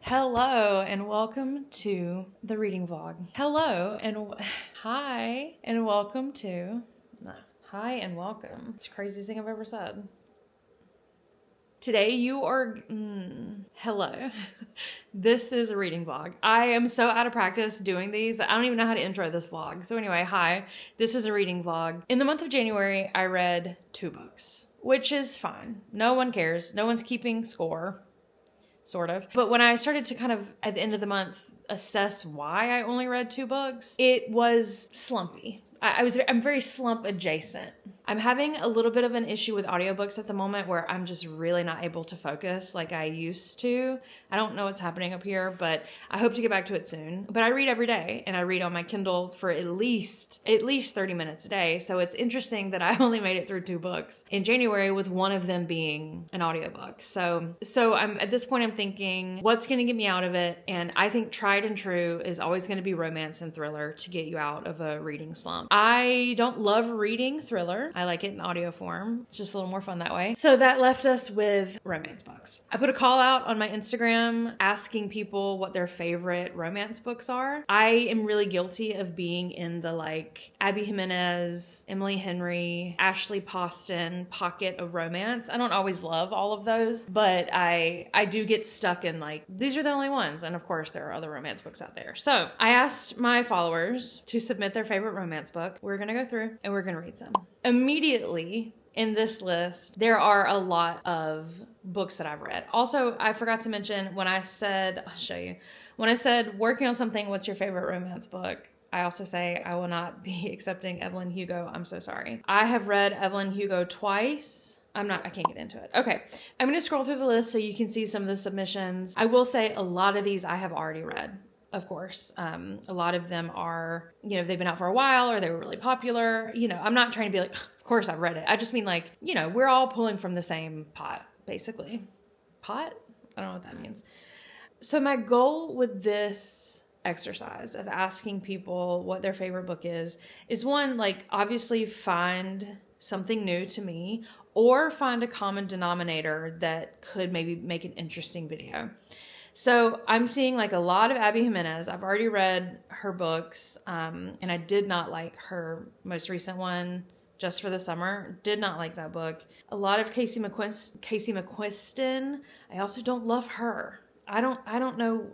Hello and welcome to the reading vlog. Hi and welcome to, hi and welcome. It's the craziest thing I've ever said. Today you are, hello. This is a reading vlog. I am so out of practice doing these. I don't even know how to intro this vlog. So anyway, hi, this is a reading vlog. In the month of January, I read 2 books, which is fine. No one cares. No one's keeping score. Sort of. But when I started to kind of, at the end of the month, assess why I only read 2 books, it was slumpy. I'm very slump adjacent. I'm having a little bit of an issue with audiobooks at the moment where I'm just really not able to focus like I used to. I don't know what's happening up here, but I hope to get back to it soon. But I read every day, and I read on my Kindle for at least 30 minutes a day. So it's interesting that I only made it through 2 books in January, with one of them being an audiobook. So at this point I'm thinking, what's going to get me out of it? And I think tried and true is always going to be romance and thriller to get you out of a reading slump. I don't love reading thriller. I like it in audio form. It's just a little more fun that way. So that left us with romance books. I put a call out on my Instagram asking people what their favorite romance books are. I am really guilty of being in the like Abby Jimenez, Emily Henry, Ashley Poston pocket of romance. I don't always love all of those, but I do get stuck in like, these are the only ones. And of course there are other romance books out there. So I asked my followers to submit their favorite romance book. We're going to go through and we're going to read some. Immediately in this list, there are a lot of books that I've read. Also, I forgot to mention when I said, I'll show you, when I said working on something, what's your favorite romance book? I also say I will not be accepting Evelyn Hugo. I'm so sorry. I have read Evelyn Hugo twice. I can't get into it. Okay. I'm going to scroll through the list so you can see some of the submissions. I will say a lot of these I have already read. Of course, a lot of them are, they've been out for a while or they were really popular. I'm not trying to be like, of course I've read it. I just mean like, we're all pulling from the same pot, basically. Pot? I don't know what that means. So my goal with this exercise of asking people what their favorite book is one, like obviously find something new to me or find a common denominator that could maybe make an interesting video. So I'm seeing like a lot of Abby Jimenez. I've already read her books, and I did not like her most recent one, Just for the Summer. Did not like that book. A lot of Casey McQuiston. I also don't love her. I don't know.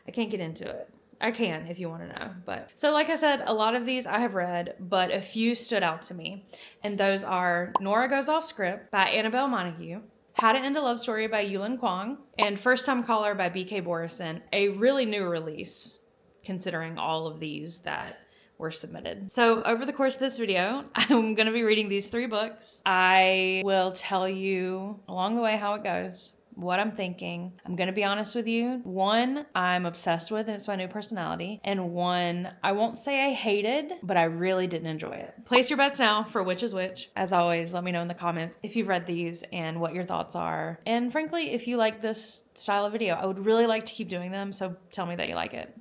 I can't get into it. I can if you want to know. But so like I said, a lot of these I have read, but a few stood out to me. And those are Nora Goes Off Script by Annabel Monoghan, How to End a Love Story by Yulin Kuang, and First Time Caller by BK Borison, a really new release considering all of these that were submitted. So over the course of this video, I'm going to be reading these 3 books. I will tell you along the way how it goes, what I'm thinking. I'm going to be honest with you. 1, I'm obsessed with, and it's my new personality. And 1, I won't say I hated, but I really didn't enjoy it. Place your bets now for which is which. As always, let me know in the comments if you've read these and what your thoughts are. And frankly, if you like this style of video, I would really like to keep doing them. So tell me that you like it.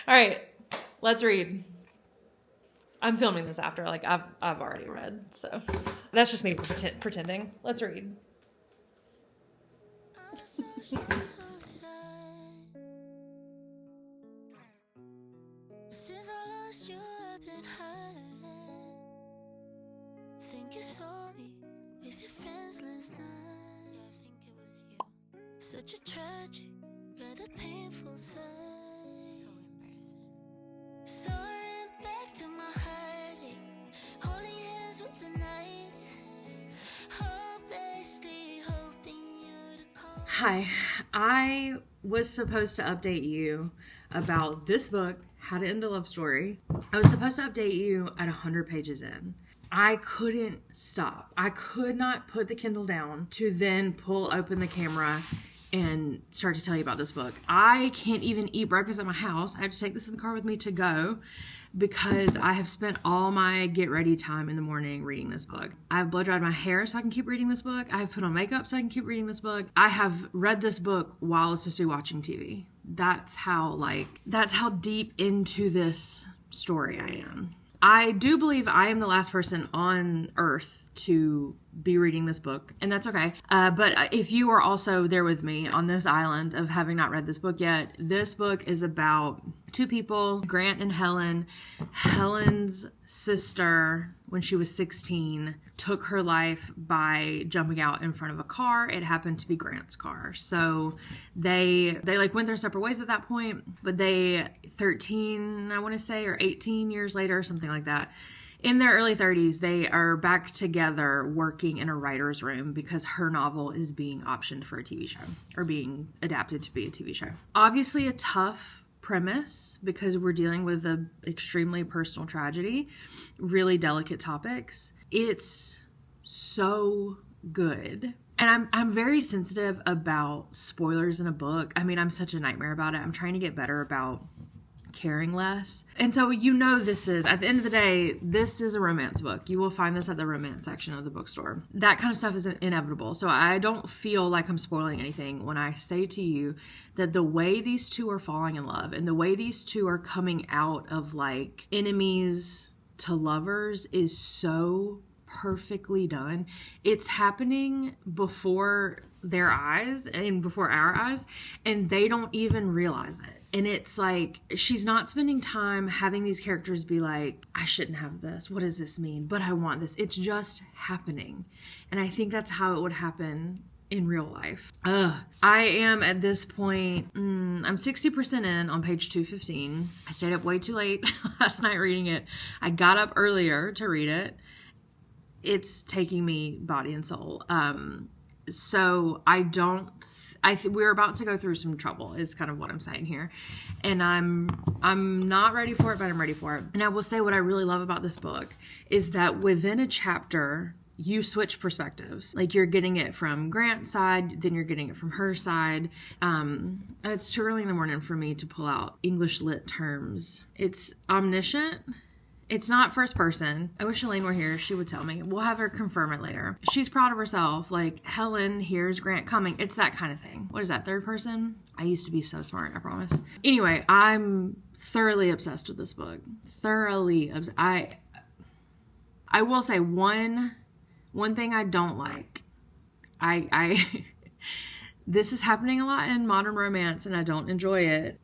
All right, let's read. I'm filming this after, like I've already read. So that's just me pretending. Let's read. Since I lost you, I've been high. Think you saw me with your friends last night. Yeah, I think it was you. Such a tragic, rather painful sight. So embarrassing. So I ran back to my heartache, holding hands with the night. Hopelessly hoping you to call. Hi, I was supposed to update you about this book, How to End a Love Story. I was supposed to update you at 100 pages in. I couldn't stop. I could not put the Kindle down to then pull open the camera and start to tell you about this book. I can't even eat breakfast at my house. I have to take this in the car with me to go because I have spent all my get ready time in the morning reading this book. I have blow dried my hair so I can keep reading this book. I have put on makeup so I can keep reading this book. I have read this book while I was supposed to be watching TV. That's how deep into this story I am. I do believe I am the last person on earth to be reading this book, and that's okay. But if you are also there with me on this island of having not read this book yet, this book is about two people, Grant and Helen. Helen's sister, when she was 16, took her life by jumping out in front of a car. It happened to be Grant's car. So they like went their separate ways at that point, but they 13, I want to say, or 18 years later, or something like that, in their early 30s, they are back together working in a writer's room because her novel is being optioned for a TV show, or being adapted to be a TV show. Obviously a tough premise because we're dealing with an extremely personal tragedy, really delicate topics. It's so good. And I'm very sensitive about spoilers in a book. I mean, I'm such a nightmare about it. I'm trying to get better about caring less. And so this is, at the end of the day, this is a romance book. You will find this at the romance section of the bookstore. That kind of stuff is inevitable. So I don't feel like I'm spoiling anything when I say to you that the way these two are falling in love and the way these two are coming out of like enemies to lovers is so perfectly done. It's happening before their eyes and before our eyes, and they don't even realize it. And it's like, she's not spending time having these characters be like, I shouldn't have this. What does this mean? But I want this. It's just happening. And I think that's how it would happen in real life. I am at this point, I'm 60% in on page 215. I stayed up way too late last night reading it. I got up earlier to read it. It's taking me body and soul. So we're about to go through some trouble is kind of what I'm saying here. And I'm not ready for it, but I'm ready for it. And I will say what I really love about this book is that within a chapter, you switch perspectives. Like you're getting it from Grant's side, then you're getting it from her side. It's too early in the morning for me to pull out English lit terms. It's omniscient. It's not first person. I wish Elaine were here. She would tell me. We'll have her confirm it later. She's proud of herself. Like, Helen hears Grant coming. It's that kind of thing. What is that, third person? I used to be so smart, I promise. Anyway, I'm thoroughly obsessed with this book. Thoroughly obsessed. I will say one thing I don't like. This is happening a lot in modern romance, and I don't enjoy it.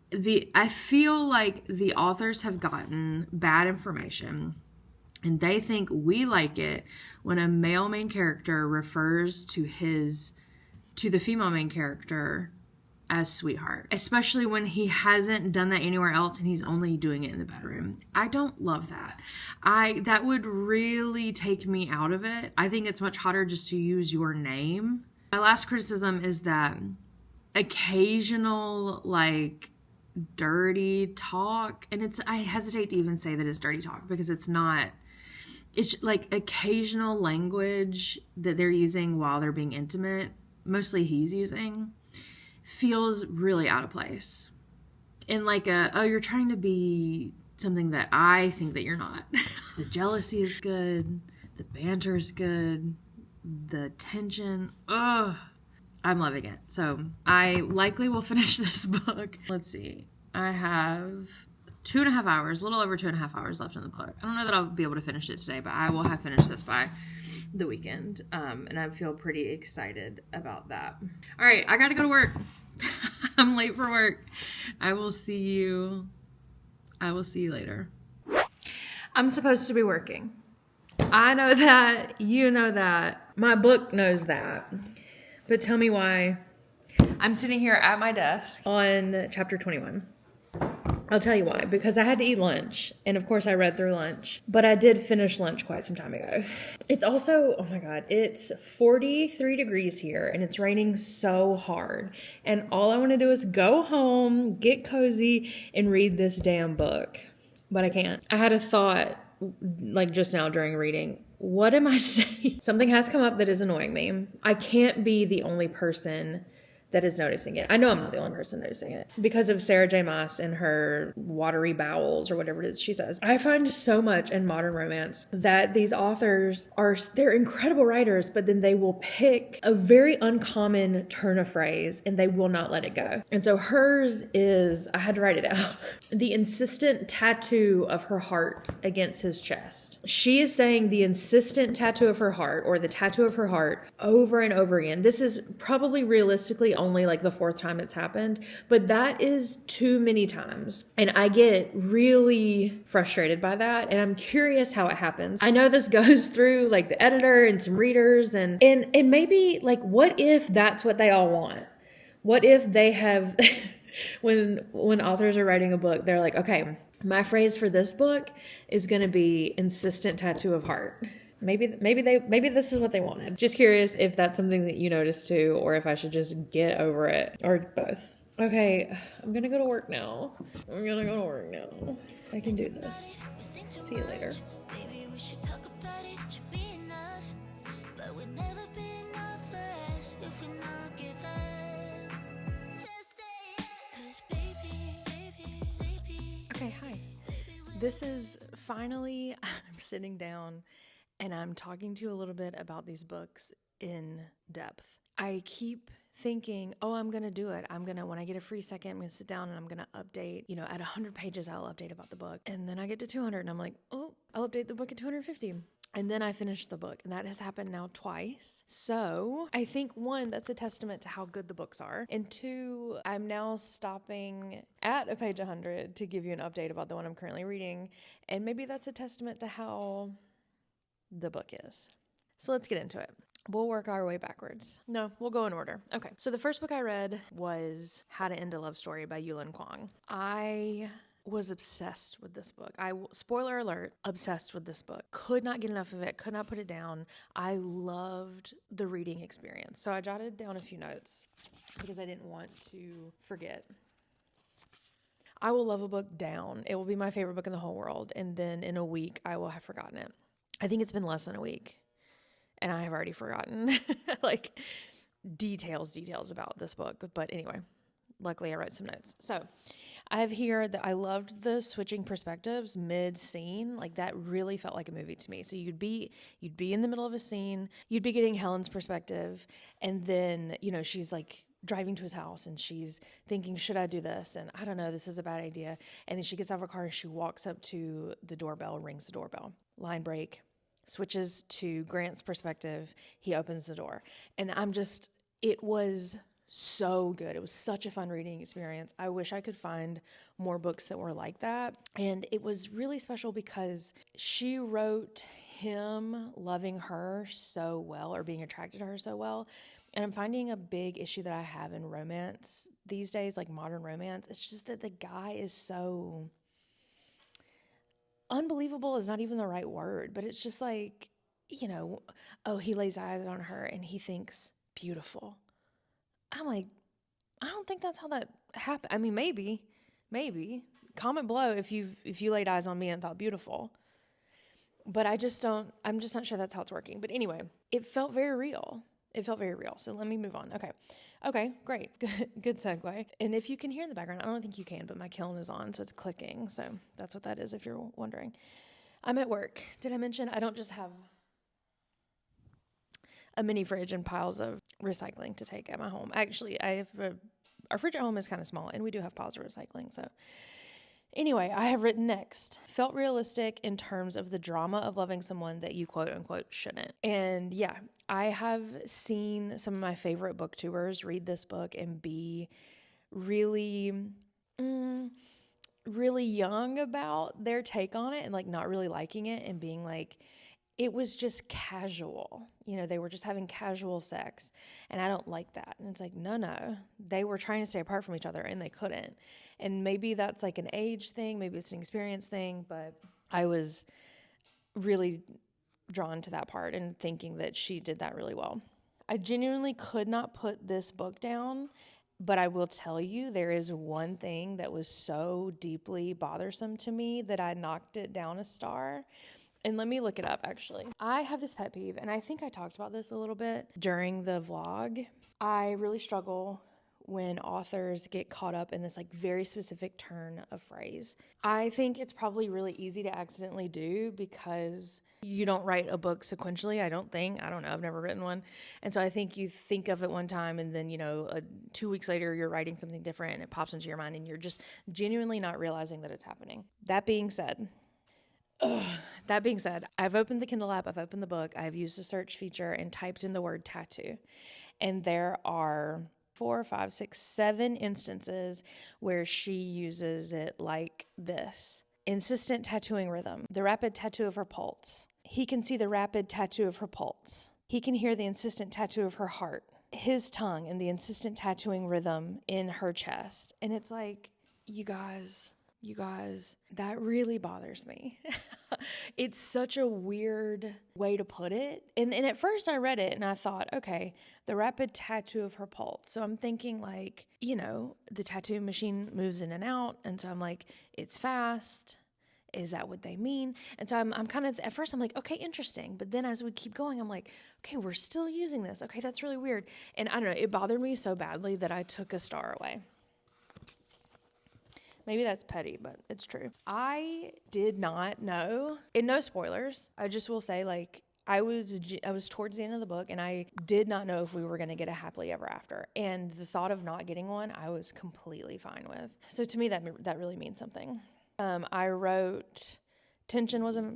I feel like the authors have gotten bad information, and they think we like it when a male main character refers to the female main character as sweetheart, especially when he hasn't done that anywhere else and he's only doing it in the bedroom. I don't love that. That would really take me out of it. I think it's much hotter just to use your name. My last criticism is that occasional, like, dirty talk, and I hesitate to even say that it's dirty talk because it's not. It's like occasional language that they're using while they're being intimate, mostly he's using, feels really out of place. And like you're trying to be something that I think that you're not. The jealousy is good. The banter is good. The tension, I'm loving it. So I likely will finish this book. Let's see. I have 2.5 hours, a little over 2.5 hours left in the book. I don't know that I'll be able to finish it today, but I will have finished this by the weekend. And I feel pretty excited about that. All right, I got to go to work. I'm late for work. I will see you later. I'm supposed to be working. I know that, you know that, my book knows that, but tell me why I'm sitting here at my desk on chapter 21. I'll tell you why, because I had to eat lunch, and of course I read through lunch, but I did finish lunch quite some time ago. It's also, oh my God, it's 43 degrees here, and it's raining so hard, and all I want to do is go home, get cozy, and read this damn book, but I can't. I had a thought like just now during reading, what am I saying? Something has come up that is annoying me. I can't be the only person that is noticing it. I know I'm not the only person noticing it because of Sarah J. Maas and her watery bowels or whatever it is she says. I find so much in modern romance that these authors they're incredible writers, but then they will pick a very uncommon turn of phrase and they will not let it go. And so hers is, I had to write it out, the insistent tattoo of her heart against his chest. She is saying the insistent tattoo of her heart, or the tattoo of her heart, over and over again. This is probably realistically only like the 4th time it's happened, but that is too many times. And I get really frustrated by that. And I'm curious how it happens. I know this goes through like the editor and some readers and maybe like, what if that's what they all want? What if they have, when authors are writing a book, they're like, okay, my phrase for this book is going to be insistent tattoo of heart. Maybe this is what they wanted. Just curious if that's something that you noticed too, or if I should just get over it, or both. Okay, I'm gonna go to work now. I can do this. See you later. Maybe we should talk about it, should be enough. But we'll never be enough for us if we not give up. Just say yes. 'Cause baby. Okay, hi. This is finally, I'm sitting down and I'm talking to you a little bit about these books in depth. I keep thinking, oh, I'm going to do it. When I get a free second, I'm going to sit down and I'm going to update, at 100 pages, I'll update about the book. And then I get to 200 and I'm like, oh, I'll update the book at 250. And then I finish the book, and that has happened now twice. So I think, 1, that's a testament to how good the books are. And 2, I'm now stopping at a page 100 to give you an update about the one I'm currently reading. And maybe that's a testament to how the book is. So let's get into it. We'll work our way backwards. No, we'll go in order. Okay, so the first book I read was How to End a Love Story by Yulin Kuang. I was obsessed with this book. Spoiler alert, obsessed with this book. Could not get enough of it, could not put it down. I loved the reading experience. So I jotted down a few notes because I didn't want to forget. I will love a book down. It will be my favorite book in the whole world. And then in a week, I will have forgotten it. I think it's been less than a week. And I have already forgotten like details about this book. But anyway, luckily I wrote some notes. So I have here that I loved the switching perspectives mid-scene. Like that really felt like a movie to me. So you'd be in the middle of a scene, you'd be getting Helen's perspective, and then, she's like driving to his house and she's thinking, should I do this? And I don't know, this is a bad idea. And then she gets out of her car and she walks up to the doorbell, rings the doorbell. Line break. Switches to Grant's perspective. He opens the door. And it was so good. It was such a fun reading experience. I wish I could find more books that were like that. And it was really special because she wrote him loving her so well, or being attracted to her so well. And I'm finding a big issue that I have in romance these days, like modern romance. It's just that the guy is so... unbelievable is not even the right word, but it's just like, he lays eyes on her and he thinks beautiful. I'm like, I don't think that's how that happened. I mean, maybe. Comment below if you laid eyes on me and thought beautiful. But I'm just not sure that's how it's working. But anyway, it felt very real. So let me move on. Okay, great. Good segue. And if you can hear in the background, I don't think you can, but my kiln is on, so it's clicking. So that's what that is, if you're wondering. I'm at work. Did I mention I don't just have a mini fridge and piles of recycling to take at my home? Actually, our fridge at home is kind of small, and we do have piles of recycling. So anyway, I have written next. Felt realistic in terms of the drama of loving someone that you quote unquote shouldn't. And yeah, I have seen some of my favorite booktubers read this book and be really, really young about their take on it and like not really liking it and being like, it was just casual. They were just having casual sex and I don't like that. And it's like, no, they were trying to stay apart from each other and they couldn't. And maybe that's like an age thing, maybe it's an experience thing, but I was really drawn to that part and thinking that she did that really well. I genuinely could not put this book down, but I will tell you there is one thing that was so deeply bothersome to me that I knocked it down a star. And let me look it up, actually. I have this pet peeve, and I think I talked about this a little bit during the vlog. I really struggle when authors get caught up in this like very specific turn of phrase. I think it's probably really easy to accidentally do because you don't write a book sequentially, I don't know, I've never written one. And so I think you think of it one time and then, 2 weeks later you're writing something different and it pops into your mind and you're just genuinely not realizing that it's happening. That being said, I've opened the Kindle app, I've opened the book, I've used the search feature and typed in the word tattoo. And there are 4, 5, 6, 7 instances where she uses it like this. Insistent tattooing rhythm, the rapid tattoo of her pulse. He can see the rapid tattoo of her pulse. He can hear the insistent tattoo of her heart. His tongue and the insistent tattooing rhythm in her chest. And it's like, you guys, that really bothers me. It's such a weird way to put it. And at first I read it and I thought, okay, the rapid tattoo of her pulse. So I'm thinking like, the tattoo machine moves in and out. And so I'm like, it's fast. Is that what they mean? And so I'm kind of, at first I'm like, okay, interesting. But then as we keep going, I'm like, okay, we're still using this. Okay, that's really weird. And I don't know, it bothered me so badly that I took a star away. Maybe that's petty, but it's true. I did not know, and no spoilers, I just will say, like, I was towards the end of the book, and I did not know if we were going to get a happily ever after. And the thought of not getting one, I was completely fine with. So to me, that really means something. I wrote, tension was a...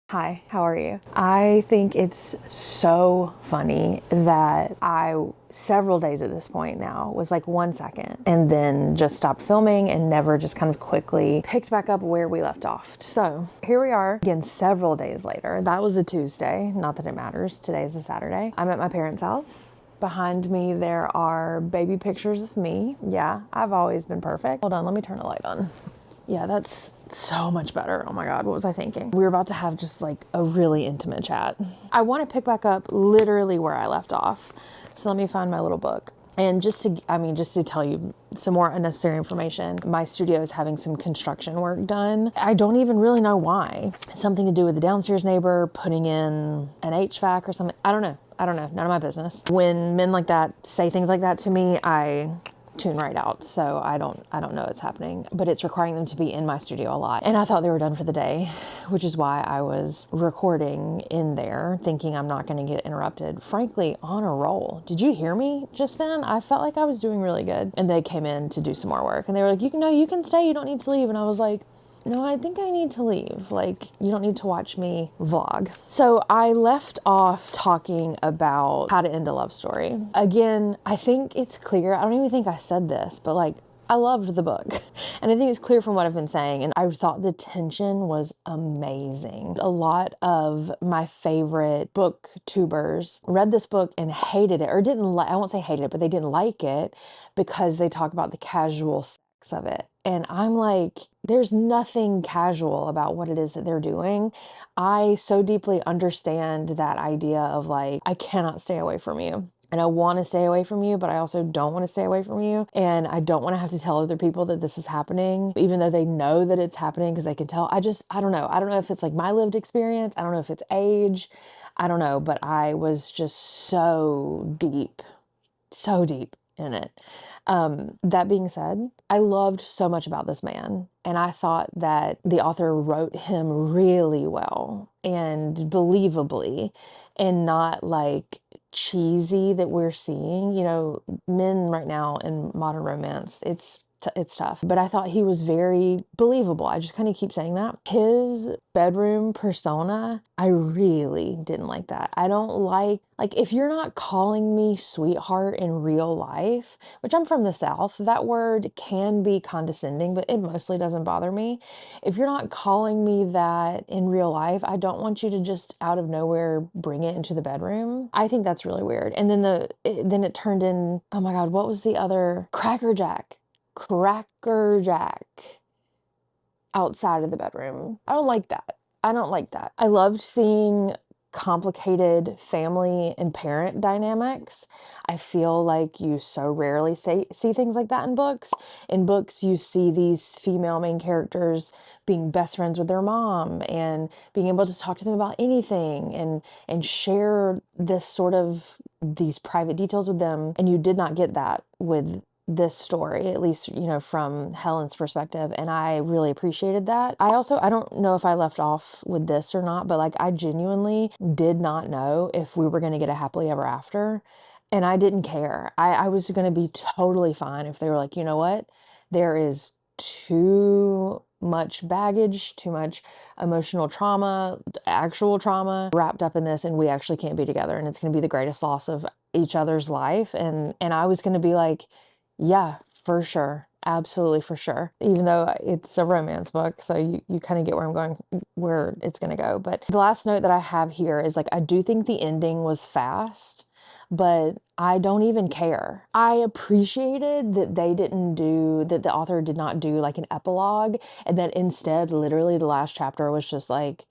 Hi, how are you? I think it's so funny that I, several days at this point now, was like 1 second and then just stopped filming and never just kind of quickly picked back up where we left off. So here we are again several days later. That was a Tuesday, not that it matters. Today's a Saturday. I'm at my parents' house. Behind me, there are baby pictures of me. Yeah, I've always been perfect. Hold on, let me turn the light on. Yeah, that's so much better. Oh my God, what was I thinking? We were about to have just like a really intimate chat. I want to pick back up literally where I left off. So let me find my little book. And just to tell you some more unnecessary information, my studio is having some construction work done. I don't even really know why. It's something to do with the downstairs neighbor putting in an HVAC or something. I don't know. None of my business. When men like that say things like that to me, I tune right out. So I don't know what's happening, but it's requiring them to be in my studio a lot. And I thought they were done for the day, which is why I was recording in there thinking I'm not going to get interrupted. Frankly, on a roll. Did you hear me just then? I felt like I was doing really good. And they came in to do some more work and they were like, you can stay. You don't need to leave. And I was like, no, I think I need to leave. Like, you don't need to watch me vlog. So I left off talking about how to end a love story. Again, I think it's clear. I don't even think I said this, but like, I loved the book. And I think it's clear from what I've been saying. And I thought the tension was amazing. A lot of my favorite booktubers read this book and hated it, or didn't like, I won't say hated it, but they didn't like it because they talk about the casual sex of it. And I'm like, there's nothing casual about what it is that they're doing. I so deeply understand that idea of like, I cannot stay away from you. And I want to stay away from you, but I also don't want to stay away from you. And I don't want to have to tell other people that this is happening, even though they know that it's happening because they can tell. I don't know. I don't know if it's like my lived experience. I don't know if it's age. I don't know. But I was just so deep in it. That being said, I loved so much about this man, and I thought that the author wrote him really well and believably, and not like cheesy that we're seeing. Men right now in modern romance, it's tough, but I thought he was very believable. I just kind of keep saying that. His bedroom persona, I really didn't like that. I don't like if you're not calling me sweetheart in real life, which I'm from the South, that word can be condescending, but it mostly doesn't bother me. If you're not calling me that in real life, I don't want you to just out of nowhere bring it into the bedroom. I think that's really weird. And then it turned in, oh my God, what was the other? Crackerjack outside of the bedroom. I don't like that. I loved seeing complicated family and parent dynamics. I feel like you so rarely see things like that in books. In books, you see these female main characters being best friends with their mom and being able to talk to them about anything and share this sort of these private details with them. And you did not get that with this story, at least, from Helen's perspective. And I really appreciated that. I don't know if I left off with this or not, but like, I genuinely did not know if we were going to get a happily ever after. And I didn't care. I was going to be totally fine if they were like, you know what? There is too much baggage, too much emotional trauma, actual trauma wrapped up in this, and we actually can't be together, and it's going to be the greatest loss of each other's life. And I was going to be like, yeah, for sure. Absolutely, for sure. Even though it's a romance book, so you kind of get where it's going to go. But the last note that I have here is like, I do think the ending was fast, but I don't even care. I appreciated that the author did not do like an epilogue, and that instead, literally the last chapter was just like,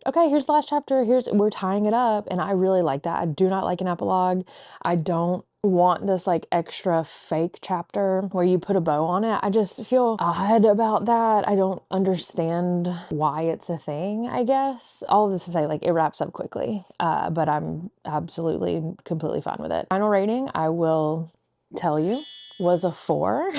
okay, here's the last chapter. We're tying it up. And I really like that. I do not like an epilogue. I don't want this like extra fake chapter where you put a bow on it. I just feel odd about that. I don't understand why it's a thing, I guess. All of this to say, like, it wraps up quickly, but I'm absolutely, completely fine with it. Final rating, I will tell you, was a 4.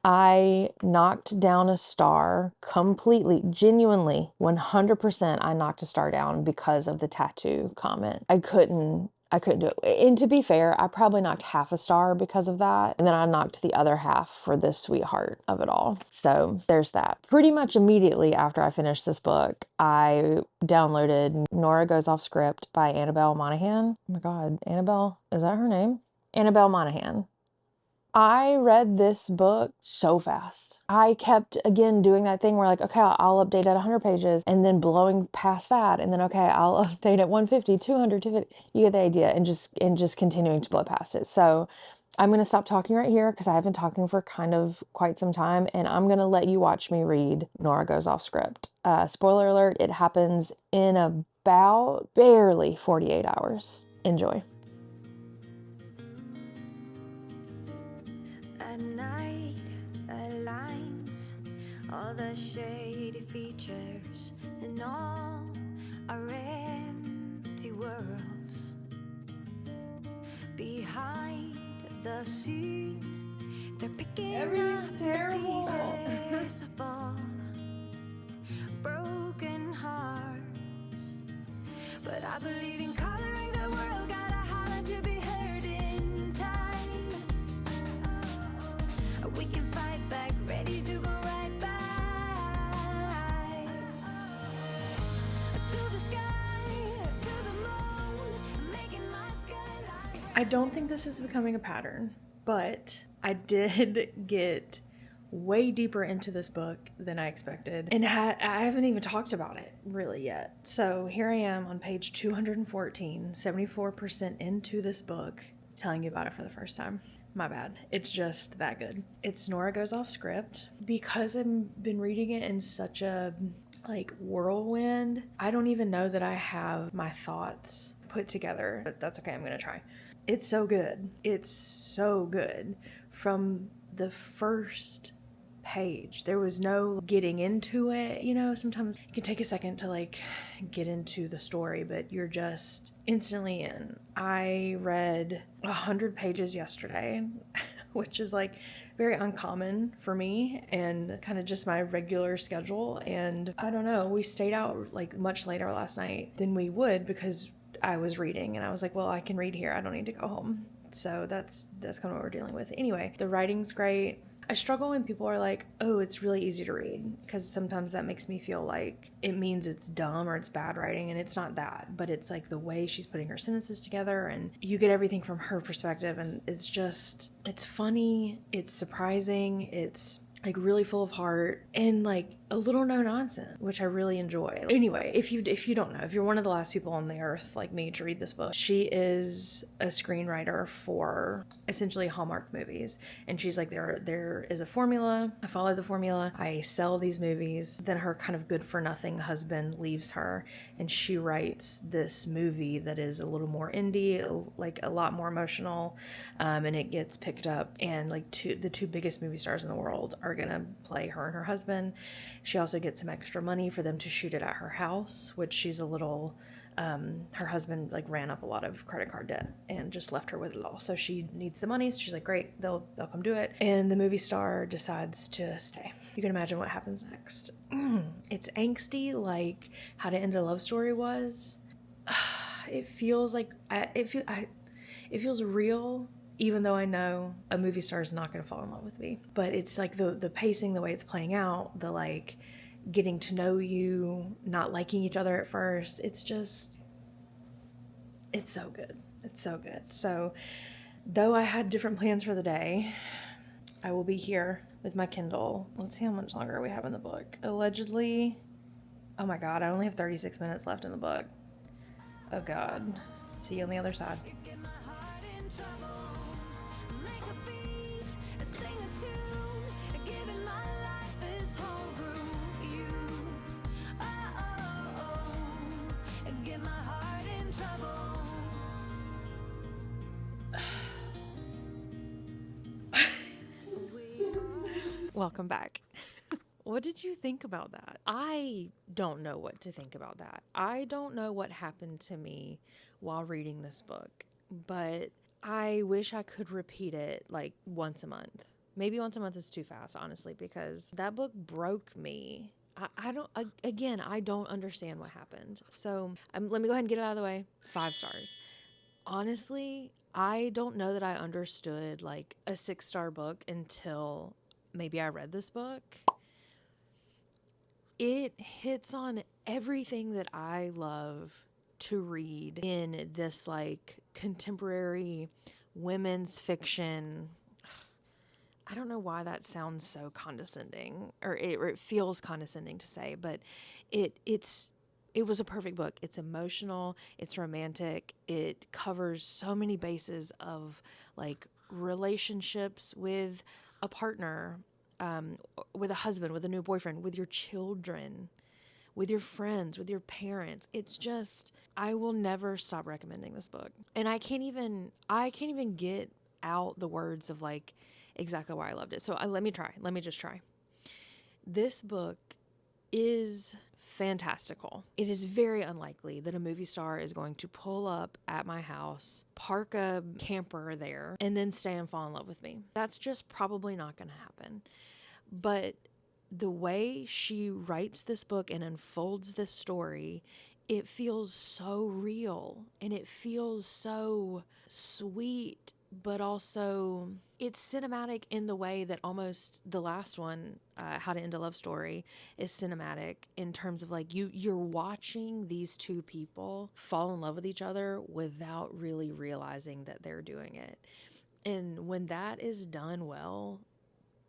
I knocked down a star completely, genuinely, 100%. I knocked a star down because of the tattoo comment. I couldn't do it. And to be fair, I probably knocked half a star because of that. And then I knocked the other half for the sweetheart of it all. So there's that. Pretty much immediately after I finished this book, I downloaded Nora Goes Off Script by Annabel Monoghan. Oh my God, Annabel, is that her name? Annabel Monoghan. I read this book so fast. I kept, again, doing that thing where like, okay, I'll update at 100 pages and then blowing past that. And then, okay, I'll update at 150, 200, 250. You get the idea, and just continuing to blow past it. So I'm going to stop talking right here because I have been talking for kind of quite some time, and I'm going to let you watch me read Nora Goes Off Script. Spoiler alert, it happens in about barely 48 hours. Enjoy. At night aligns all the shady features and all our empty worlds. Behind the scene, they're picking up the pieces of all broken hearts. But I believe in coloring the world, gotta holler to be heard in time. We can fight back, ready to go right by to the sky, to the moon, making my skyline. I don't think this is becoming a pattern, but I did get way deeper into this book than I expected, and I haven't even talked about it really yet. So here I am on page 214, 74% into this book, telling you about it for the first time. My bad. It's just that good. It's Nora Goes Off Script. Because I've been reading it in such a like whirlwind, I don't even know that I have my thoughts put together, but that's okay. I'm gonna try. It's so good. It's so good. From the first page, there was no getting into it. Sometimes it can take a second to like get into the story, but you're just instantly in. I read 100 pages yesterday, which is like very uncommon for me and kind of just my regular schedule. And I don't know, we stayed out like much later last night than we would because I was reading, and I was like, well, I can read here, I don't need to go home. So that's kind of what we're dealing with. Anyway, the writing's great. I struggle when people are like, oh, it's really easy to read, because sometimes that makes me feel like it means it's dumb or it's bad writing, and it's not that, but it's like the way she's putting her sentences together, and you get everything from her perspective, and it's funny, it's surprising, it's like really full of heart and like a little no nonsense, which I really enjoy. Anyway, if you don't know, if you're one of the last people on the earth like me to read this book, she is a screenwriter for essentially Hallmark movies, and she's like, there is a formula. I follow the formula. I sell these movies. Then her kind of good for nothing husband leaves her, and she writes this movie that is a little more indie, like a lot more emotional, and it gets picked up, and like the two biggest movie stars in the world are gonna play her and her husband. She also gets some extra money for them to shoot it at her house, which she's a little, her husband like ran up a lot of credit card debt and just left her with it all. So she needs the money. So she's like, great, they'll come do it. And the movie star decides to stay. You can imagine what happens next. It's angsty, like How to End a Love Story was. It feels like, it feels real, even though I know a movie star is not going to fall in love with me. But it's like the pacing, the way it's playing out, the like getting to know you, not liking each other at first. It's so good. It's so good. So though I had different plans for the day, I will be here with my Kindle. Let's see how much longer we have in the book. Allegedly, oh my God, I only have 36 minutes left in the book. Oh God. See you on the other side. Welcome back. What did you think about that? I don't know what to think about that. I don't know what happened to me while reading this book, but I wish I could repeat it like once a month. Maybe once a month is too fast, honestly, because that book broke me. I don't understand what happened. So let me go ahead and get it out of the way. 5 stars. Honestly, I don't know that I understood like a 6-star book until maybe I read this book. It hits on everything that I love to read in this like contemporary women's fiction. I don't know why that sounds so condescending, or it feels condescending to say, but it was a perfect book. It's emotional, it's romantic, it covers so many bases of like relationships with a partner, with a husband, with a new boyfriend, with your children, with your friends, with your parents. It's just, I will never stop recommending this book. And I can't even get out the words of like exactly why I loved it. So let me just try. This book is fantastical. It is very unlikely that a movie star is going to pull up at my house, park a camper there, and then stay and fall in love with me. That's just probably not going to happen. But the way she writes this book and unfolds this story, it feels so real and it feels so sweet, but also it's cinematic in the way that almost the last one, How to End a Love Story, is cinematic in terms of like you're watching these two people fall in love with each other without really realizing that they're doing it. And when that is done well,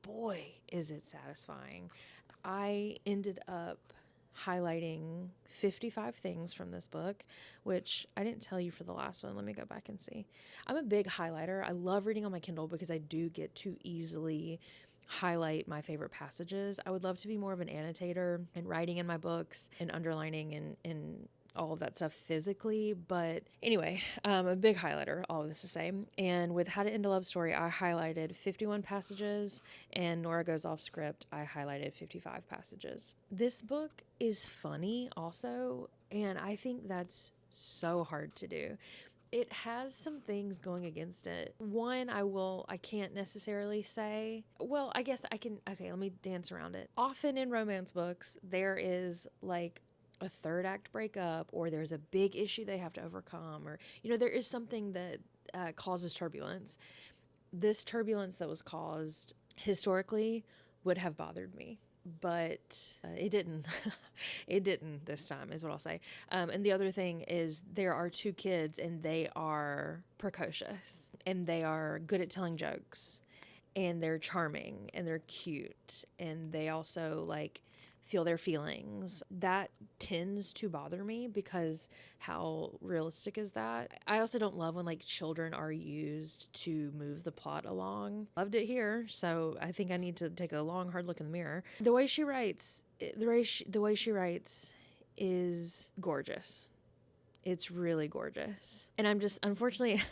boy, is it satisfying. I ended up highlighting 55 things from this book, which I didn't tell you for the last one. Let me go back and see. I'm a big highlighter. I love reading on my Kindle because I do get to easily highlight my favorite passages. I would love to be more of an annotator and writing in my books and underlining and all of that stuff physically. But anyway, a big highlighter, all of this to say. And with How to End a Love Story, I highlighted 51 passages, and Nora Goes Off Script, I highlighted 55 passages. This book is funny also, and I think that's so hard to do. It has some things going against it. One, I can't necessarily say, well, I guess I can, okay, let me dance around it. Often in romance books, there is like a third act breakup, or there's a big issue they have to overcome, or, there is something that causes turbulence. This turbulence that was caused historically would have bothered me, but it didn't. It didn't this time, is what I'll say. And the other thing is there are 2 kids, and they are precocious, and they are good at telling jokes. and they're charming and they're cute and they also like feel their feelings. That tends to bother me because how realistic is that? I also don't love when like children are used to move the plot along. Loved it here, so I think I need to take a long hard look in the mirror. The way she writes, is gorgeous. It's really gorgeous. And I'm just, unfortunately,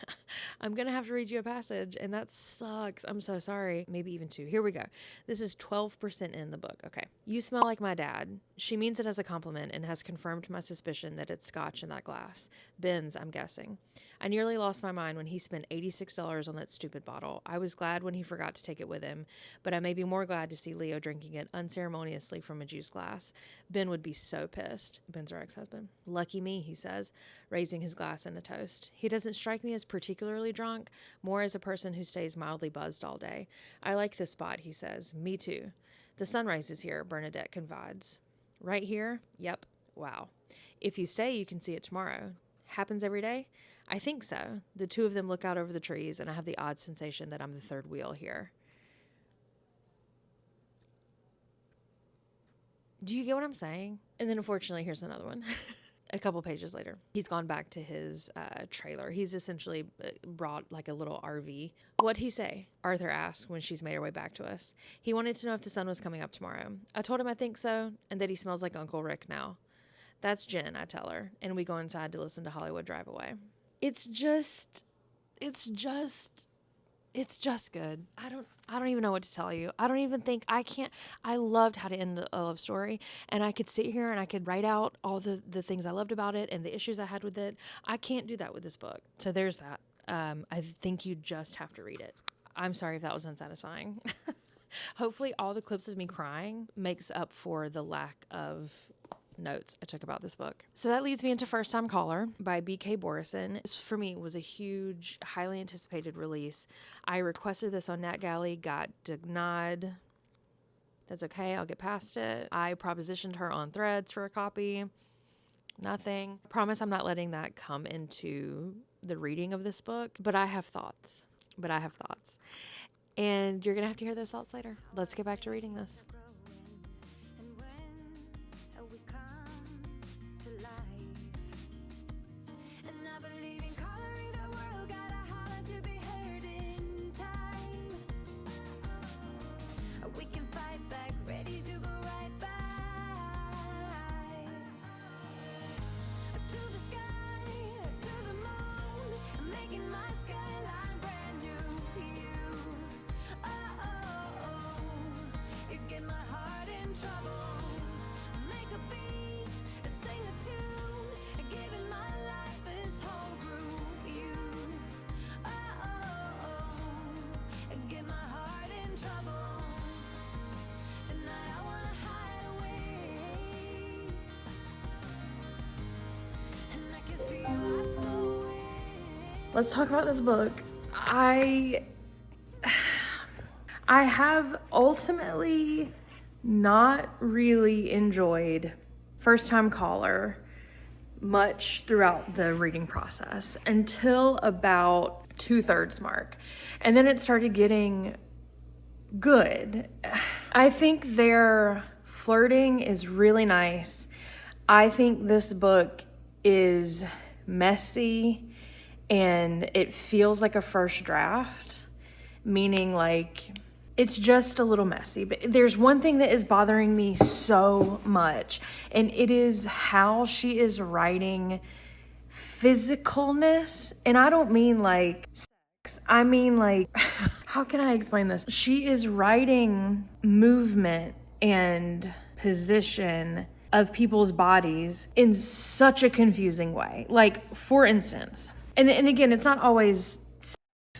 I'm going to have to read you a passage, and that sucks. I'm so sorry. Maybe even 2. Here we go. This is 12% in the book. Okay. You smell like my dad. She means it as a compliment and has confirmed my suspicion that it's scotch in that glass. Ben's, I'm guessing. I nearly lost my mind when he spent $86 on that stupid bottle. I was glad when he forgot to take it with him, but I may be more glad to see Leo drinking it unceremoniously from a juice glass. Ben would be so pissed. Ben's our ex-husband. Lucky me, he says, raising his glass in a toast. He doesn't strike me as particularly drunk, more as a person who stays mildly buzzed all day. I like this spot, he says. Me too. The sun rises here, Bernadette confides. Right here? Yep. Wow. If you stay, you can see it tomorrow. Happens every day? I think so. The two of them look out over the trees, and I have the odd sensation that I'm the third wheel here. Do you get what I'm saying? And then unfortunately, here's another one. A couple pages later, he's gone back to his trailer. He's essentially brought like a little RV. What'd he say? Arthur asked when she's made her way back to us. He wanted to know if the sun was coming up tomorrow. I told him I think so, and that he smells like Uncle Rick now. That's Jen, I tell her, and we go inside to listen to Hollywood Drive Away. It's just good. I don't even know what to tell you. I don't even think I loved how to end a love story, and I could sit here and I could write out all the things I loved about it and the issues I had with it. I can't do that with this book. So there's that. I think you just have to read it. I'm sorry if that was unsatisfying. Hopefully all the clips of me crying makes up for the lack of notes I took about this book. So that leads me into First Time Caller by B.K. Borison. This, for me, was a huge, highly anticipated release. I requested this on NetGalley, got denied. That's okay, I'll get past it. I propositioned her on Threads for a copy. Nothing. I promise I'm not letting that come into the reading of this book, but I have thoughts. And you're going to have to hear those thoughts later. Let's get back to reading this. Let's talk about this book. I have ultimately not really enjoyed First Time Caller much throughout the reading process until about 2/3 mark. And then it started getting good. I think their flirting is really nice. I think this book is messy and it feels like a first draft, meaning like it's just a little messy. But there's one thing that is bothering me so much, and it is how she is writing physicalness. And I don't mean like sex. I mean like, how can I explain this? She is writing movement and position of people's bodies in such a confusing way. Like, for instance, and again, it's not always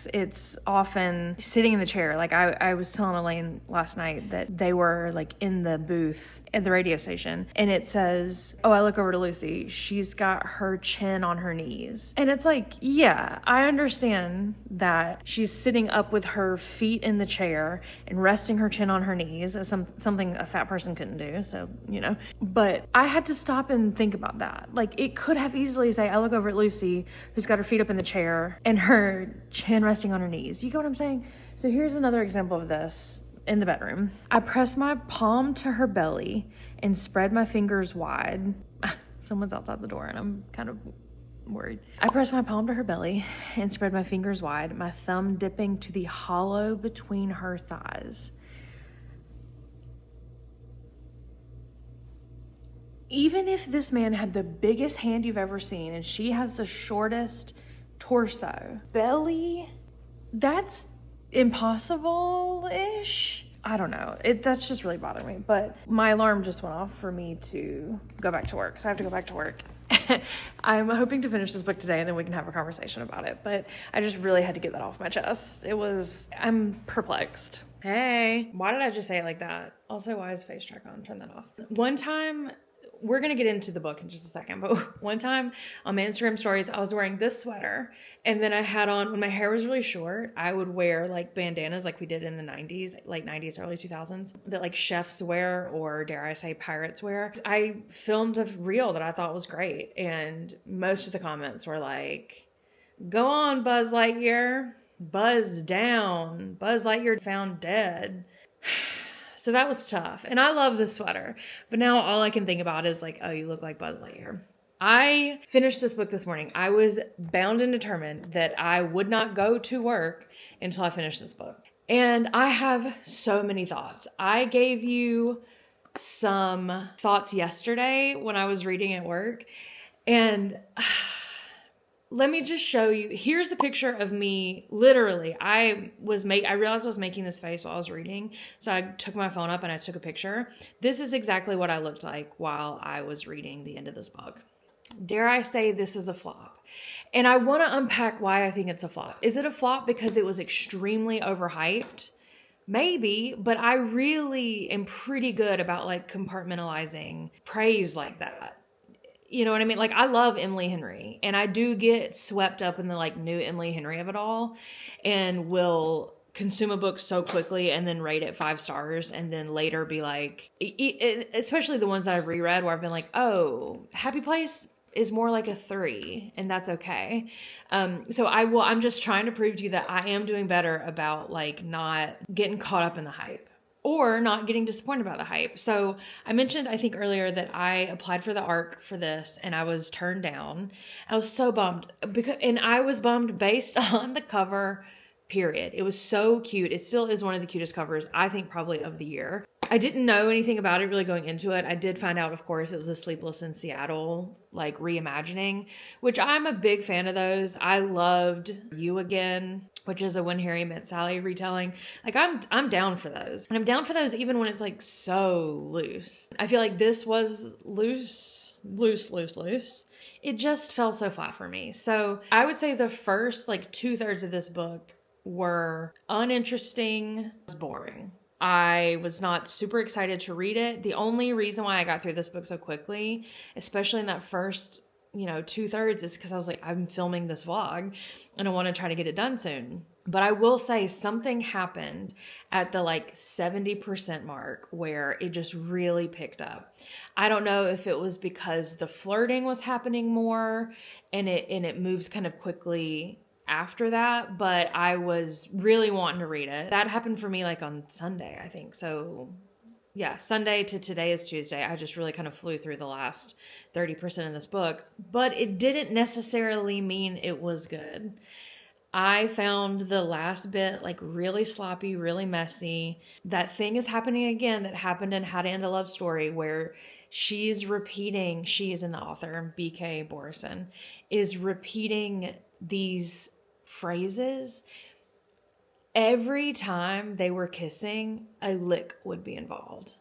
sex, it's often sitting in the chair. Like I was telling Elaine last night that they were like in the booth at the radio station, and it says, oh, I look over to Lucy, she's got her chin on her knees. And it's like, yeah, I understand that she's sitting up with her feet in the chair and resting her chin on her knees, something a fat person couldn't do, so, you know. But I had to stop and think about that. Like, it could have easily say, I look over at Lucy, who's got her feet up in the chair and her chin resting resting on her knees. You get what I'm saying? So here's another example of this in the bedroom. I press my palm to her belly and spread my fingers wide. Someone's outside the door and I'm kind of worried. I press my palm to her belly and spread my fingers wide, my thumb dipping to the hollow between her thighs. Even if this man had the biggest hand you've ever seen and she has the shortest torso, belly, that's impossible-ish. I don't know. That's just really bothering me. But my alarm just went off for me to go back to work. So I have to go back to work. I'm hoping to finish this book today and then we can have a conversation about it. But I just really had to get that off my chest. I'm perplexed. Hey, why did I just say it like that? Also, why is face track on? Turn that off. One time, we're going to get into the book in just a second, but one time on my Instagram stories, I was wearing this sweater and then I had on, when my hair was really short, I would wear like bandanas like we did in the 90s, late 90s, early 2000s, that like chefs wear or dare I say pirates wear. I filmed a reel that I thought was great and most of the comments were like, go on Buzz Lightyear, buzz down, Buzz Lightyear found dead. So that was tough. And I love this sweater. But now all I can think about is like, oh, you look like Buzz Lightyear. I finished this book this morning. I was bound and determined that I would not go to work until I finished this book. And I have so many thoughts. I gave you some thoughts yesterday when I was reading at work. And let me just show you. Here's the picture of me. Literally, I realized I was making this face while I was reading. So I took my phone up and I took a picture. This is exactly what I looked like while I was reading the end of this book. Dare I say this is a flop? And I want to unpack why I think it's a flop. Is it a flop because it was extremely overhyped? Maybe, but I really am pretty good about like compartmentalizing praise like that. You know what I mean? Like, I love Emily Henry, and I do get swept up in the like new Emily Henry of it all, and will consume a book so quickly and then rate it 5 stars and then later be like, especially the ones that I've reread where I've been like, oh, Happy Place is more like a 3 and that's okay. So I'm just trying to prove to you that I am doing better about like not getting caught up in the hype. Or not getting disappointed about the hype. So I mentioned, I think earlier, that I applied for the ARC for this and I was turned down. I was so bummed and I was bummed based on the cover, period. It was so cute. It still is one of the cutest covers, I think probably of the year. I didn't know anything about it really going into it. I did find out, of course, it was a Sleepless in Seattle, like reimagining, which I'm a big fan of those. I loved You Again, which is a When Harry Met Sally retelling. Like I'm down for those. And I'm down for those even when it's like so loose. I feel like this was loose. It just fell so flat for me. So I would say the first like 2/3 of this book were uninteresting, boring. I was not super excited to read it. The only reason why I got through this book so quickly, especially in that first, 2/3, is because I was like, I'm filming this vlog and I want to try to get it done soon. But I will say something happened at the like 70% mark where it just really picked up. I don't know if it was because the flirting was happening more and it moves kind of quickly after that, but I was really wanting to read it. That happened for me like on Sunday, I think. So yeah, Sunday to today is Tuesday. I just really kind of flew through the last 30% of this book, but it didn't necessarily mean it was good. I found the last bit like really sloppy, really messy. That thing is happening again that happened in How to End a Love Story where she is in the author, B.K. Borison, is repeating these phrases. Every time they were kissing, a lick would be involved.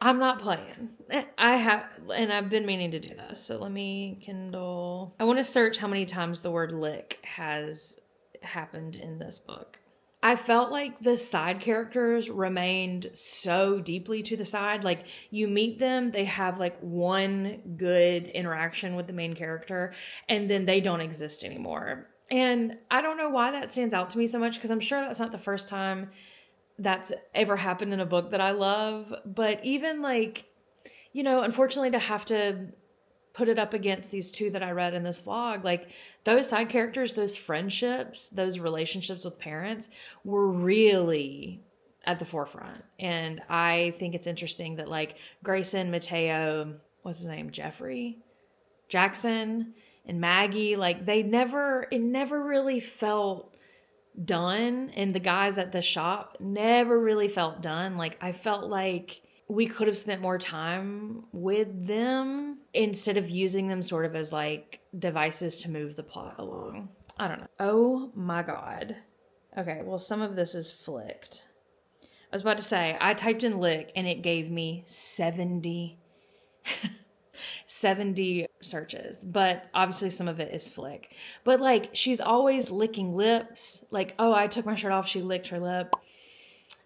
I'm not playing. I've been meaning to do this. So let me Kindle. I want to search how many times the word lick has happened in this book. I felt like the side characters remained so deeply to the side. Like you meet them, they have like one good interaction with the main character, and then they don't exist anymore. And I don't know why that stands out to me so much, because I'm sure that's not the first time that's ever happened in a book that I love. But even like, unfortunately to have to put it up against these two that I read in this vlog, like those side characters, those friendships, those relationships with parents were really at the forefront. And I think it's interesting that like Grayson, Mateo, what's his name? Jeffrey, Jackson, and Maggie, like it never really felt done. And the guys at the shop never really felt done. Like I felt like we could have spent more time with them instead of using them sort of as like devices to move the plot along. I don't know. Oh my God. Okay, well, some of this is flicked. I was about to say, I typed in lick and it gave me 70 searches, but obviously some of it is flick. But like, she's always licking lips. Like, oh, I took my shirt off, she licked her lip.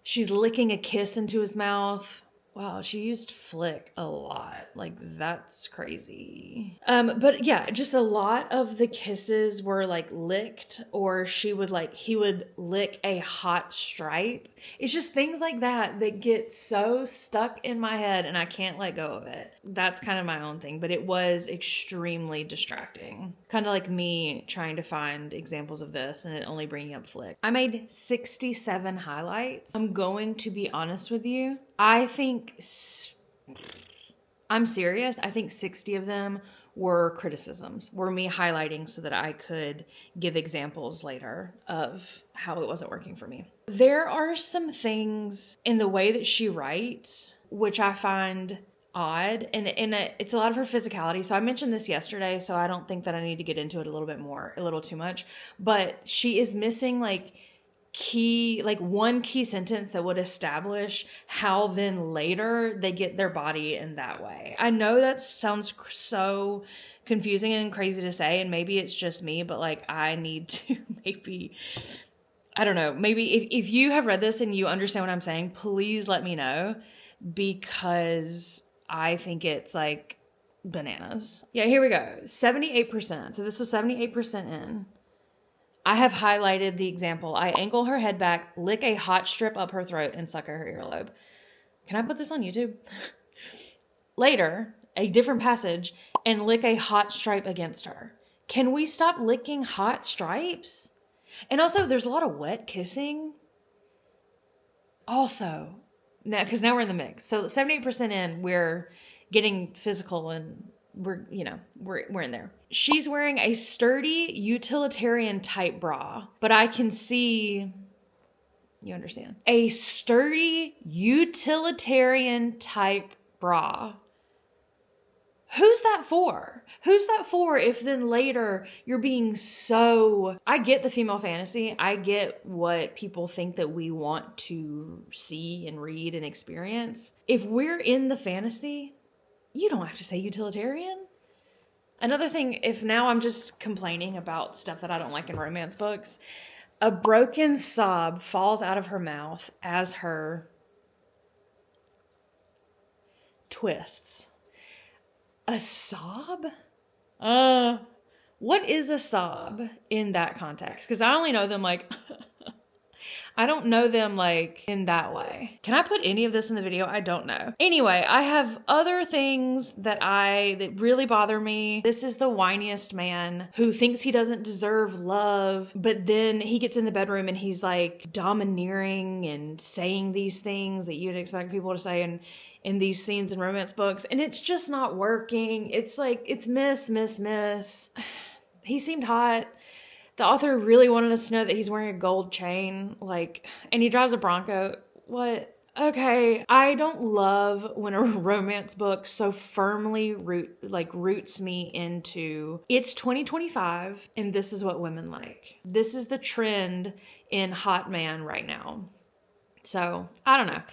She's licking a kiss into his mouth. Wow, she used flick a lot. Like, that's crazy. But yeah, just a lot of the kisses were like licked, or he would lick a hot stripe. It's just things like that that get so stuck in my head and I can't let go of it. That's kind of my own thing, but it was extremely distracting. Kind of like me trying to find examples of this and it only bringing up flick. I made 67 highlights. I'm going to be honest with you. I'm serious. I think 60 of them were criticisms, were me highlighting so that I could give examples later of how it wasn't working for me. There are some things in the way that she writes, which I find odd, and it's a lot of her physicality. So I mentioned this yesterday, so I don't think that I need to get into it a little too much, but she is missing one key sentence that would establish how then later they get their body in that way. I know that sounds so confusing and crazy to say, and maybe it's just me, but like I need to maybe if you have read this and you understand what I'm saying, please let me know, because I think it's like bananas. Yeah, here we go. 78%. So this was 78% in. I have highlighted the example. I angle her head back, lick a hot strip up her throat, and suck at her earlobe. Can I put this on YouTube? Later, a different passage, and lick a hot stripe against her. Can we stop licking hot stripes? And also, there's a lot of wet kissing. Also, because now we're in the mix. So 78% in, we're getting physical and we're in there. She's wearing a sturdy utilitarian type bra, but I can see, you understand, a sturdy utilitarian type bra. Who's that for? Who's that for if then later you're being so... I get the female fantasy. I get what people think that we want to see and read and experience. If we're in the fantasy, you don't have to say utilitarian. Another thing, if now I'm just complaining about stuff that I don't like in romance books, a broken sob falls out of her mouth as her twists. A sob? What is a sob in that context? Because I only know them like... I don't know them like in that way. Can I put any of this in the video? I don't know. Anyway, I have other things that really bother me. This is the whiniest man who thinks he doesn't deserve love, but then he gets in the bedroom and he's like domineering and saying these things that you'd expect people to say in these scenes in romance books, and it's just not working. It's like, it's miss. He seemed hot. The author really wanted us to know that he's wearing a gold chain, and he drives a Bronco. What? Okay, I don't love when a romance book so firmly roots me into, it's 2025 and this is what women like. This is the trend in hot man right now. So, I don't know.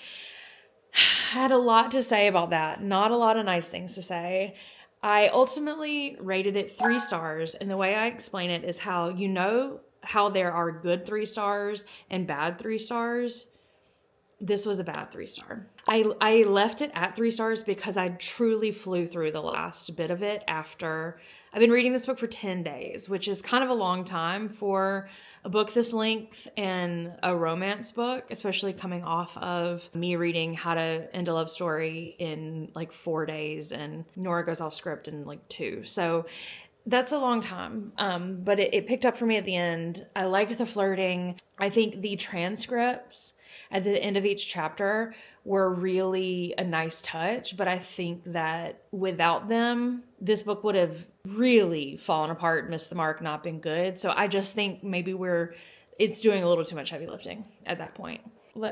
I had a lot to say about that. Not a lot of nice things to say. I ultimately rated it 3 stars, and the way I explain it is how there are good 3 stars and bad 3 stars. This was a bad 3-star. I left it at 3 stars because I truly flew through the last bit of it after I've been reading this book for 10 days, which is kind of a long time for a book this length in a romance book, especially coming off of me reading How to End a Love Story in like 4 days, and Nora goes off script in like 2. So that's a long time, but it picked up for me at the end. I liked the flirting. I think the transcripts at the end of each chapter were really a nice touch, but I think that without them, this book would have really fallen apart, missed the mark, not been good. So I just think maybe it's doing a little too much heavy lifting at that point.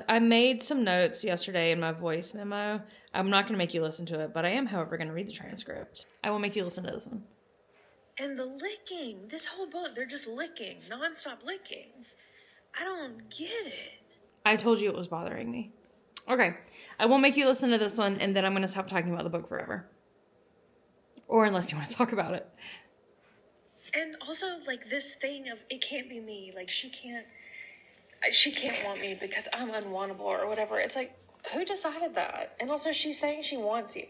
I made some notes yesterday in my voice memo. I'm not going to make you listen to it, but I am, however, going to read the transcript. I will make you listen to this one. And the licking, this whole book, they're just licking, nonstop licking. I don't get it. I told you it was bothering me. Okay, I won't make you listen to this one, and then I'm going to stop talking about the book forever. Or unless you want to talk about it. And also, like, this thing of, it can't be me. Like, she can't want me because I'm unwantable or whatever. It's like, who decided that? And also, she's saying she wants you.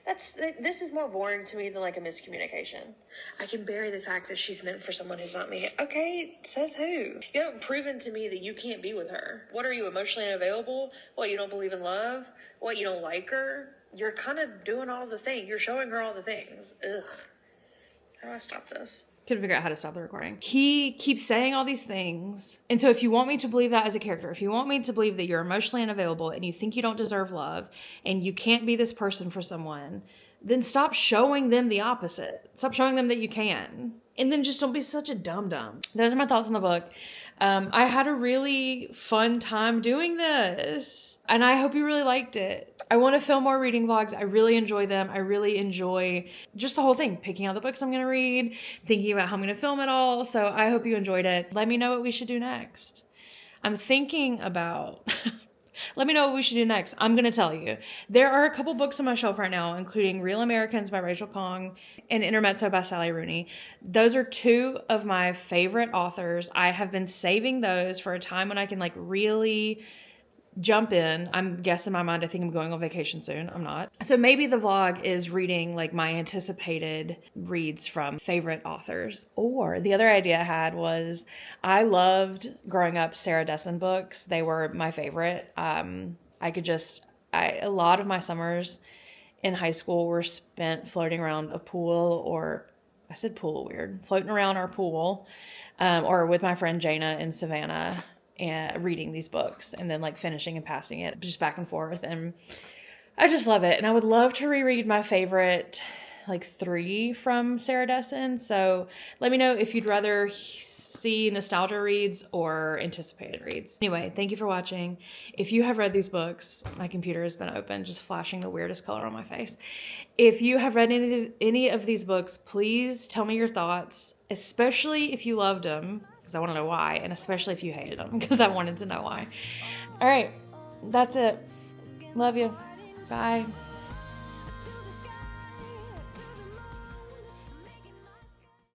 This is more boring to me than like a miscommunication. I can bury the fact that she's meant for someone who's not me. Okay, says who? You haven't proven to me that you can't be with her. What are you, emotionally unavailable? What, you don't believe in love? What, you don't like her? You're kind of doing all the things. You're showing her all the things. Ugh. How do I stop this? Couldn't figure out how to stop the recording. He keeps saying all these things. And so if you want me to believe that as a character, if you want me to believe that you're emotionally unavailable and you think you don't deserve love and you can't be this person for someone, then stop showing them the opposite. Stop showing them that you can. And then just don't be such a dum-dum. Those are my thoughts on the book. I had a really fun time doing this, and I hope you really liked it. I want to film more reading vlogs. I really enjoy them. I really enjoy just the whole thing, picking out the books I'm going to read, thinking about how I'm going to film it all. So I hope you enjoyed it. Let me know what we should do next. I'm thinking about... Let me know what we should do next. I'm going to tell you. There are a couple books on my shelf right now, including Real Americans by Rachel Kuang and Intermezzo by Sally Rooney. Those are 2 of my favorite authors. I have been saving those for a time when I can like really jump in. I'm guessing in my mind, I think I'm going on vacation soon. I'm not. So maybe the vlog is reading like my anticipated reads from favorite authors. Or the other idea I had was I loved growing up Sarah Dessen books. They were my favorite. A lot of my summers in high school were spent floating around a pool, or I said pool, weird, floating around our pool, or with my friend Jana in Savannah, and reading these books and then like finishing and passing it just back and forth. And I just love it. And I would love to reread my favorite like 3 from Sarah Dessen. So let me know if you'd rather see nostalgia reads or anticipated reads. Anyway, thank you for watching. If you have read these books, my computer has been open, just flashing the weirdest color on my face. If you have read any of these books, please tell me your thoughts, especially if you loved them, because I want to know why, and especially if you hated them, because I wanted to know why. All right, that's it. Love you. Bye.